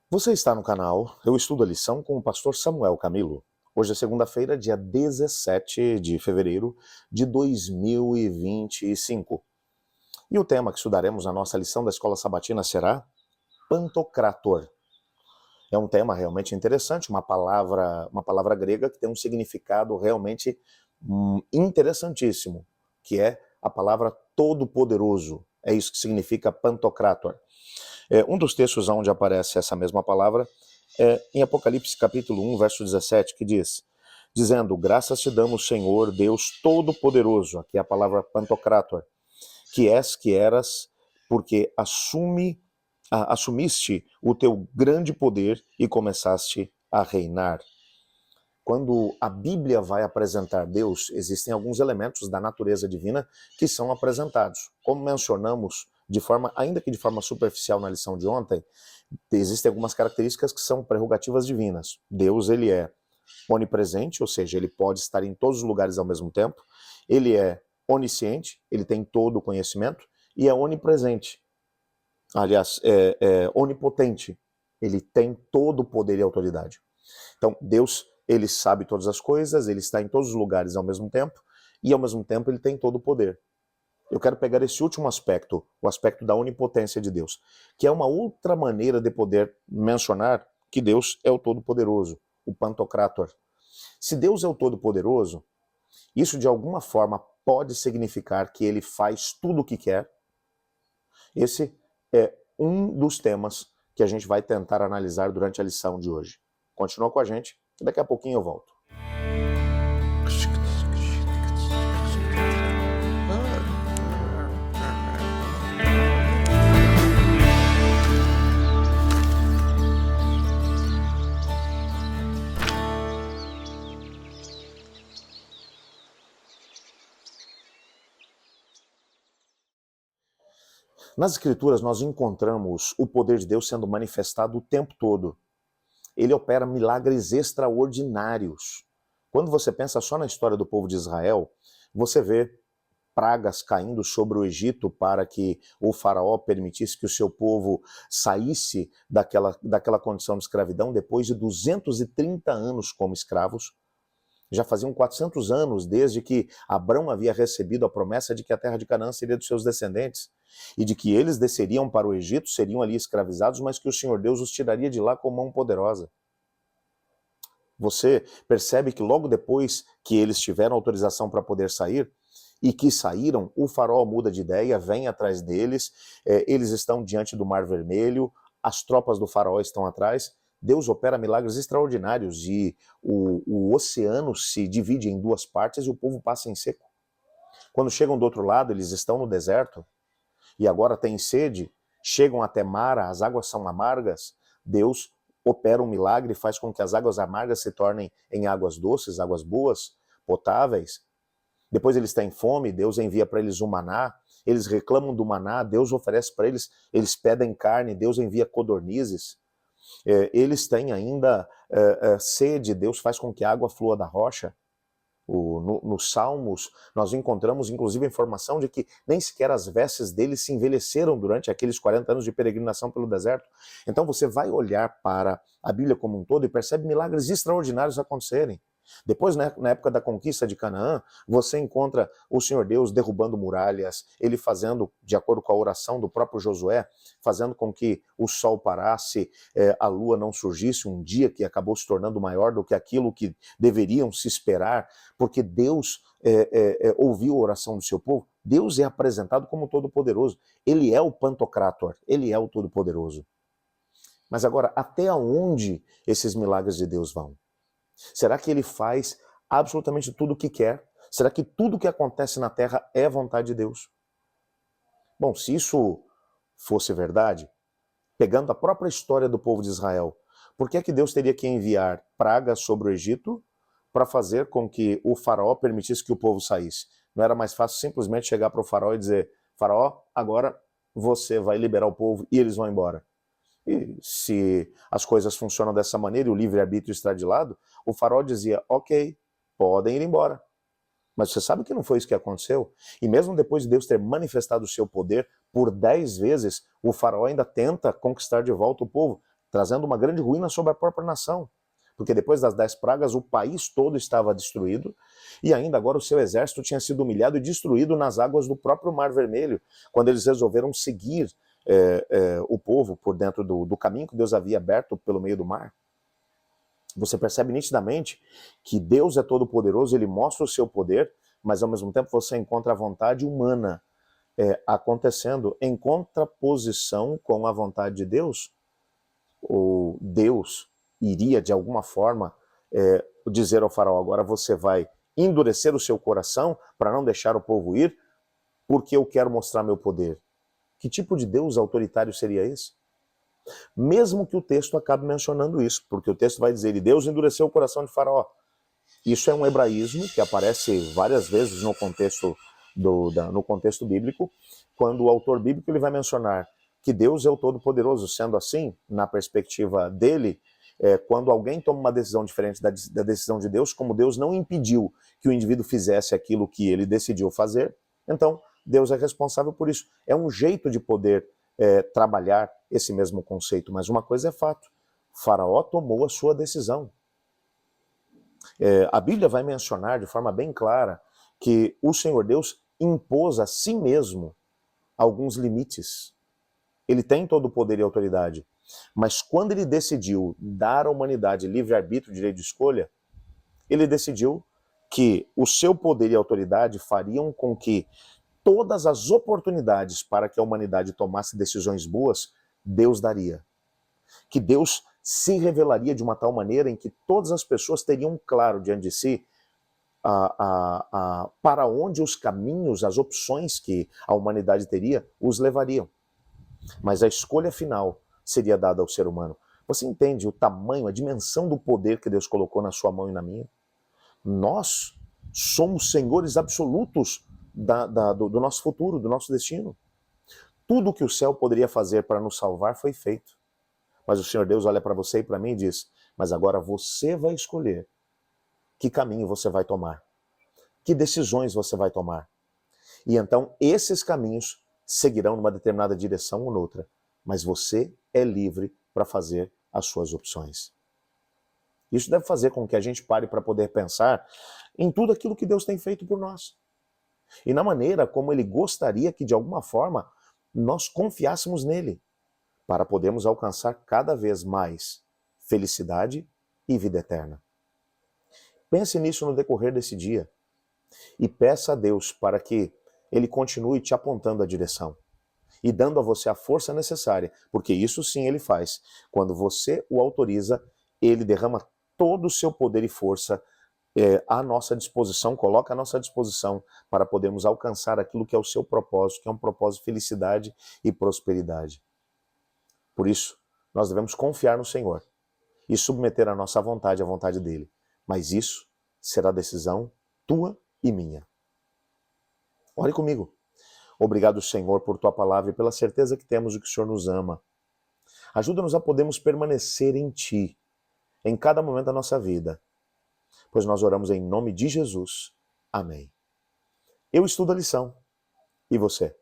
Você está no canal Eu Estudo a Lição com o pastor Samuel Camilo. Hoje é segunda-feira, dia 17 de fevereiro de 2025. E o tema que estudaremos na nossa lição da Escola Sabatina será Pantocrator. É um tema realmente interessante, uma palavra grega que tem um significado realmente interessantíssimo, que é a palavra todo-poderoso. É isso que significa Pantocrator. Um dos textos onde aparece essa mesma palavra é em Apocalipse capítulo 1, verso 17, que diz, dizendo, graças te damos, Senhor, Deus Todo-Poderoso, aqui é a palavra Pantocrator, que és, que eras, porque assumiste o teu grande poder e começaste a reinar. Quando a Bíblia vai apresentar Deus, existem alguns elementos da natureza divina que são apresentados. Como mencionamos, ainda que de forma superficial na lição de ontem, existem algumas características que são prerrogativas divinas. Deus, ele é onipresente, ou seja, ele pode estar em todos os lugares ao mesmo tempo. Ele é onisciente, ele tem todo o conhecimento, e é onipresente. Aliás, é onipotente. Ele tem todo o poder e autoridade. Então, Deus, ele sabe todas as coisas, ele está em todos os lugares ao mesmo tempo, e ao mesmo tempo ele tem todo o poder. Eu quero pegar esse último aspecto, o aspecto da onipotência de Deus, que é uma outra maneira de poder mencionar que Deus é o Todo-Poderoso, o Pantocrator. Se Deus é o Todo-Poderoso, isso de alguma forma pode significar que ele faz tudo o que quer. Esse é um dos temas que a gente vai tentar analisar durante a lição de hoje. Continua com a gente, que daqui a pouquinho eu volto. Nas Escrituras nós encontramos o poder de Deus sendo manifestado o tempo todo. Ele opera milagres extraordinários. Quando você pensa só na história do povo de Israel, você vê pragas caindo sobre o Egito para que o faraó permitisse que o seu povo saísse daquela condição de escravidão depois de 230 anos como escravos. Já faziam 400 anos desde que Abrão havia recebido a promessa de que a terra de Canaã seria dos seus descendentes e de que eles desceriam para o Egito, seriam ali escravizados, mas que o Senhor Deus os tiraria de lá com mão poderosa. Você percebe que logo depois que eles tiveram autorização para poder sair, e que saíram, o faraó muda de ideia, vem atrás deles, eles estão diante do Mar Vermelho, as tropas do faraó estão atrás, Deus opera milagres extraordinários e o oceano se divide em duas partes e o povo passa em seco. Quando chegam do outro lado, eles estão no deserto e agora têm sede, chegam até Mara, as águas são amargas, Deus opera um milagre e faz com que as águas amargas se tornem em águas doces, águas boas, potáveis. Depois eles têm fome, Deus envia para eles o maná, eles reclamam do maná, Deus oferece para eles, eles pedem carne, Deus envia codornizes. Eles têm ainda sede, Deus faz com que a água flua da rocha. Nos Salmos, nós encontramos inclusive a informação de que nem sequer as vestes deles se envelheceram durante aqueles 40 anos de peregrinação pelo deserto. Então você vai olhar para a Bíblia como um todo e percebe milagres extraordinários acontecerem. Depois, né, na época da conquista de Canaã, você encontra o Senhor Deus derrubando muralhas, ele fazendo, de acordo com a oração do próprio Josué, fazendo com que o sol parasse, a lua não surgisse, um dia que acabou se tornando maior do que aquilo que deveriam se esperar, porque Deus ouviu a oração do seu povo. Deus é apresentado como Todo-Poderoso. Ele é o Pantocrator, ele é o Todo-Poderoso. Mas agora, até onde esses milagres de Deus vão? Será que ele faz absolutamente tudo o que quer? Será que tudo o que acontece na terra é vontade de Deus? Bom, se isso fosse verdade, pegando a própria história do povo de Israel, por que é que Deus teria que enviar pragas sobre o Egito para fazer com que o faraó permitisse que o povo saísse? Não era mais fácil simplesmente chegar para o faraó e dizer, faraó, agora você vai liberar o povo e eles vão embora? E se as coisas funcionam dessa maneira e o livre-arbítrio está de lado, o faraó dizia, ok, podem ir embora. Mas você sabe que não foi isso que aconteceu? E mesmo depois de Deus ter manifestado o seu poder por 10 vezes, o faraó ainda tenta conquistar de volta o povo. trazendo uma grande ruína sobre a própria nação. Porque depois das 10 pragas, o país todo estava destruído, e ainda agora o seu exército tinha sido humilhado e destruído nas águas do próprio Mar Vermelho, quando eles resolveram seguir o povo por dentro do caminho que Deus havia aberto pelo meio do mar. Você percebe nitidamente que Deus é todo-poderoso, ele mostra o seu poder, mas ao mesmo tempo você encontra a vontade humana acontecendo em contraposição com a vontade de Deus. Ou Deus iria de alguma forma dizer ao faraó: agora você vai endurecer o seu coração para não deixar o povo ir, porque eu quero mostrar meu poder. Que tipo de Deus autoritário seria esse? Mesmo que o texto acabe mencionando isso, porque o texto vai dizer: e Deus endureceu o coração de faraó. Isso é um hebraísmo que aparece várias vezes no contexto bíblico, quando o autor bíblico ele vai mencionar que Deus é o Todo-Poderoso. Sendo assim, na perspectiva dele, quando alguém toma uma decisão diferente da decisão de Deus, como Deus não impediu que o indivíduo fizesse aquilo que ele decidiu fazer, então Deus é responsável por isso. É um jeito de poder trabalhar esse mesmo conceito, mas uma coisa é fato: Faraó tomou a sua decisão. A Bíblia vai mencionar de forma bem clara que o Senhor Deus impôs a si mesmo alguns limites. Ele tem todo o poder e autoridade, mas quando ele decidiu dar à humanidade livre-arbítrio, direito de escolha, ele decidiu que o seu poder e autoridade fariam com que todas as oportunidades para que a humanidade tomasse decisões boas, Deus daria. Que Deus se revelaria de uma tal maneira em que todas as pessoas teriam claro diante de si para onde os caminhos, as opções que a humanidade teria, os levariam. Mas a escolha final seria dada ao ser humano. Você entende o tamanho, a dimensão do poder que Deus colocou na sua mão e na minha? Nós somos senhores absolutos do nosso futuro, do nosso destino. Tudo que o céu poderia fazer para nos salvar foi feito. Mas o Senhor Deus olha para você e para mim e diz: mas agora você vai escolher que caminho você vai tomar, que decisões você vai tomar. E então esses caminhos seguirão numa determinada direção ou noutra, mas você é livre para fazer as suas opções. Isso deve fazer com que a gente pare para poder pensar em tudo aquilo que Deus tem feito por nós. E na maneira como Ele gostaria que, de alguma forma, nós confiássemos nele, para podermos alcançar cada vez mais felicidade e vida eterna. Pense nisso no decorrer desse dia e peça a Deus para que Ele continue te apontando a direção e dando a você a força necessária, porque isso sim Ele faz. Quando você o autoriza, Ele derrama todo o seu poder e força à nossa disposição, coloca à nossa disposição para podermos alcançar aquilo que é o seu propósito, que é um propósito de felicidade e prosperidade. Por isso, nós devemos confiar no Senhor e submeter a nossa vontade à vontade dele. Mas isso será decisão tua e minha. Ore comigo. Obrigado, Senhor, por tua palavra e pela certeza que temos de que o Senhor nos ama. Ajuda-nos a podermos permanecer em ti, em cada momento da nossa vida, pois nós oramos em nome de Jesus. Amém. Eu estudo a lição. E você?